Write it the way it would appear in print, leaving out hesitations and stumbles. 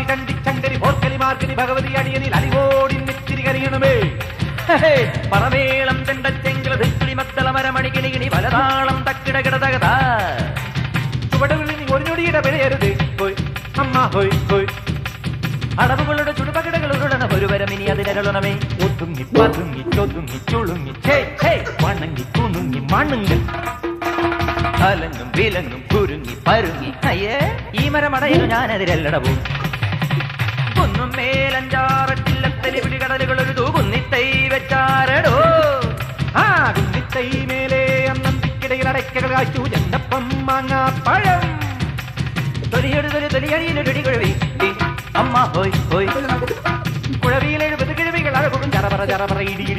കണ്ടിച്ചങ്കരി പോർക്കലി മാർക്കലി ഭഗവതി അടിയനിൽ അടിവോടി നിത്തിരി കരിയണമേ. പറമേളം ചെണ്ടച്ചെങ്കില ധിക്കിളി മദ്ദള മരമണി കിണികിണി പലതാളം തക്കിടകിട തകത ചുവടുകളിൽ ഒരു ഞൊടിയുടെ പെരയരുത് ഹോയ് അമ്മ ഹോയ് ഹോയ്. അടവുകളുടെ ചുടുപകിടകൾ ഉരുളണ ഒരു വരം ഇനി അതിനരുളണമേ. ഒതുങ്ങി പതുങ്ങി ചൊതുങ്ങി ചുളുങ്ങി വണങ്ങി കുണുങ്ങി മണുങ്ങി അലങ്ങും വിലങ്ങും കുരുങ്ങി പരുങ്ങി. അയ്യേ ഈ മരമടയിലും ഞാനതിരല്ലടവും. കുന്നും മേലഞ്ചാറട്ടില്ലത്തലി പിടികടലുകൾ ഒരു കുന്നിത്തൈ വെച്ചാരടോ. ആ കുന്നിത്തൈ മേലെ അന്നന്തിക്കിടയിൽ അടയ്ക്കകൾ കാച്ചു ചെണ്ടപ്പം മാങ്ങാപ്പഴം തൊലിയൊരു തൊലിയടിയിലൊരു കുഴവി അമ്മ ഹോയ് ഹോയ്. കുഴവിയിൽ 70 കിഴവികൾ അഴകും ചറപറ ചറപറ ഇടിയിൽ